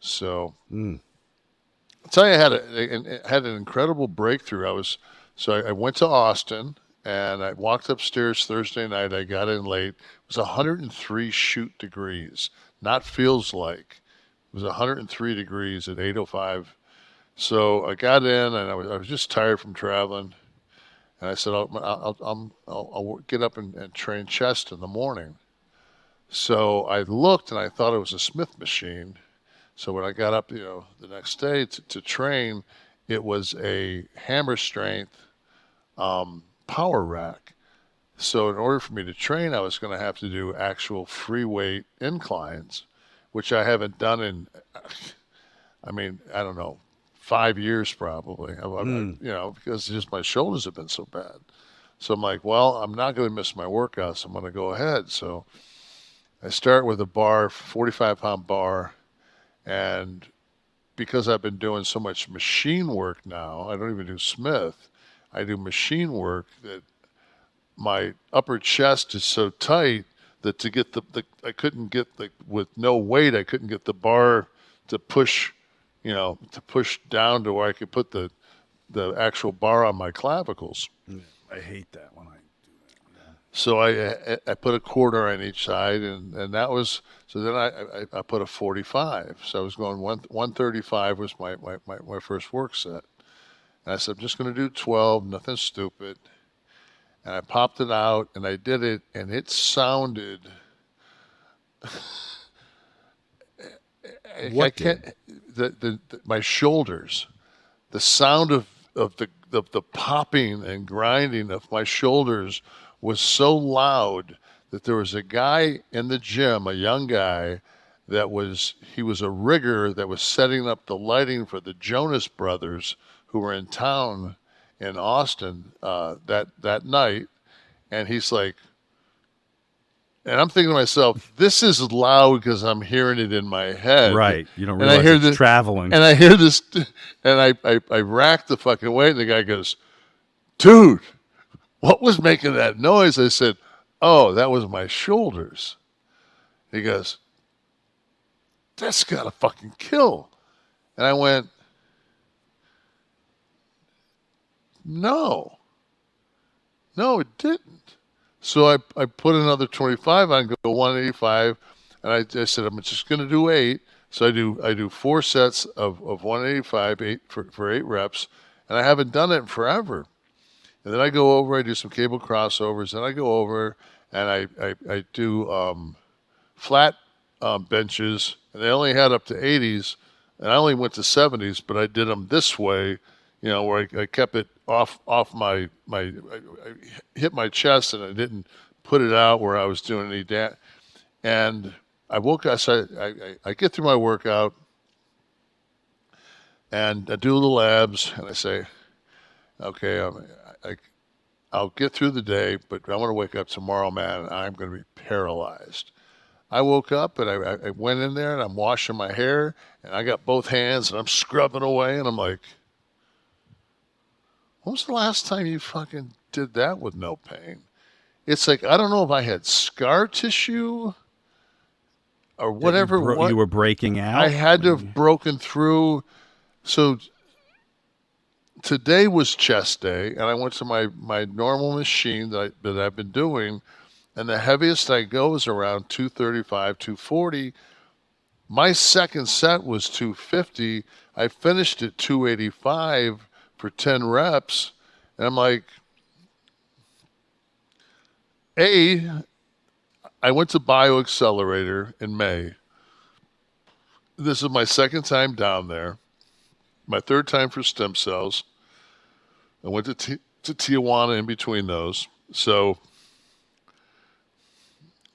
So I'll tell you, I had an incredible breakthrough. I went to Austin and I walked upstairs Thursday night. I got in late. It was 103 shoot degrees, not feels like. It was 103 degrees at 8:05. So I got in and I was just tired from traveling. And I said, I'll get up and train chest in the morning. So I looked and I thought it was a Smith machine. So when I got up, the next day to train, it was a hammer strength power rack. So in order for me to train, I was going to have to do actual free weight inclines, which I haven't done in, I mean, I don't know, 5 years probably. Because just my shoulders have been so bad. So I'm like, well, I'm not going to miss my workout, so I'm going to go ahead. So I start with a bar, 45-pound bar, and because I've been doing so much machine work now, I don't even do Smith. I do machine work that my upper chest is so tight that to get the I couldn't get with no weight, I couldn't get the bar to push, to push down to where I could put the actual bar on my clavicles. Yeah, I hate that when I do that. So I put a quarter on each side, and that was so. Then I put a 45. So I was going 135 was my first work set, and I said I'm just going to do 12, nothing stupid. And I popped it out, and I did it, and it sounded. I What can't. did? My shoulders, the sound of the popping and grinding of my shoulders was so loud that there was a guy in the gym, a young guy, he was a rigger that was setting up the lighting for the Jonas Brothers who were in town in Austin that night, and he's like, and I'm thinking to myself, this is loud because I'm hearing it in my head, Right. You don't and I realize hear it's the traveling. and I hear this, and I rack the fucking weight, and the guy goes, dude, what was making that noise? I said, oh, that was my shoulders. He goes, that's gotta fucking kill. And I went, no, no, it didn't. So I put another 25 on, go 185, and I said, I'm just gonna do eight. So I do 4 sets of 185, eight for 8 reps, and I haven't done it in forever. And then I go over, I do some cable crossovers, and I go over and I do flat benches, and they only had up to 80s, and I only went to 70s, but I did them this way, where I kept it off I hit my chest, and I didn't put it out where I was doing any damage. And I woke up, so I get through my workout, and I do a little abs, and I say, okay, I, I'll get through the day, but I'm going to wake up tomorrow, man, and I'm going to be paralyzed. I woke up and I went in there and I'm washing my hair and I got both hands and I'm scrubbing away and I'm like, when was the last time you fucking did that with no pain? It's like, I don't know if I had scar tissue or That whatever. you What were breaking I out had to when have broken through. So today was chest day and I went to my normal machine that I've been doing. And the heaviest I go is around 235, 240. My second set was 250. I finished at 285 for 10 reps. And I'm like, A, I went to Bioaccelerator in May. This is my second time down there, my third time for stem cells. I went to Tijuana in between those. So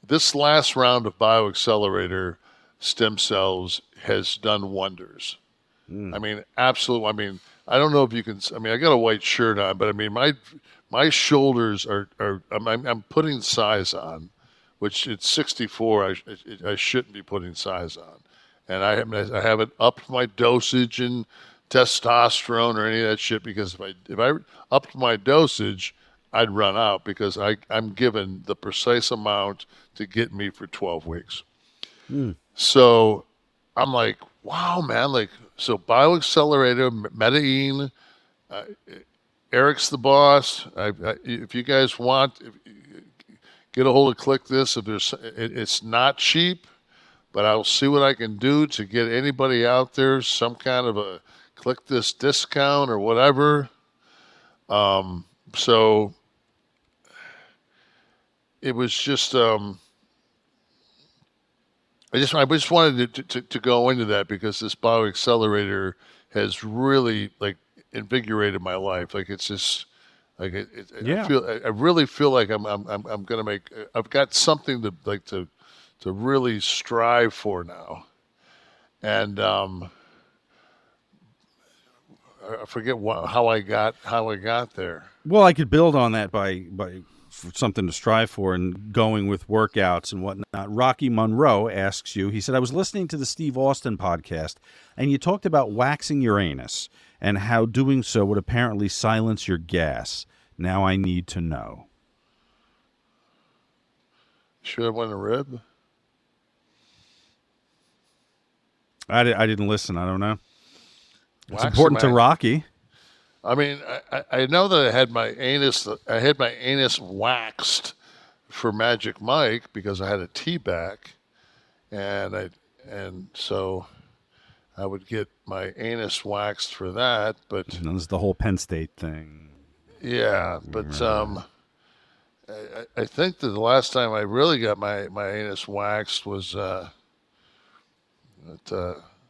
this last round of Bioaccelerator stem cells has done wonders. I mean, absolutely. I mean, I don't know if you can. I mean, I got a white shirt on, but I mean, my shoulders are. I'm putting size on, which it's 64. I shouldn't be putting size on, and I haven't upped my dosage and testosterone or any of that shit because if I upped my dosage, I'd run out because I'm given the precise amount to get me for 12 weeks. So I'm like, wow, man, like so bioaccelerator, Medellin, uh, Eric's the boss. If you guys want, get a hold of Kliq this. If it's not cheap, but I'll see what I can do to get anybody out there some kind of a Kliq this discount or whatever. So it was just I just wanted to go into that because this bio accelerator has really like invigorated my life. Like it's just like Yeah. I really feel like I'm gonna make I've got something to like to really strive for now. And I forget how I got there. Well, I could build on that by for something to strive for and going with workouts and whatnot. Rocky Monroe asks you. He said, "I was listening to the Steve Austin podcast, and you talked about waxing your anus and how doing so would apparently silence your gas. Now I need to know." Should I win a rib? I didn't listen. I don't know. It's Waxing important to my Rocky. I mean, I know that I had my anus waxed for Magic Mike because I had a tea back, and and so I would get my anus waxed for that. But And there's the whole Penn State thing. yeah, but I think that the last time I really got my anus waxed was at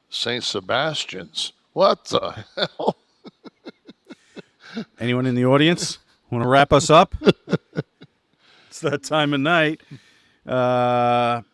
Saint Sebastian's. What the hell? Anyone in the audience want to wrap us up? It's that time of night.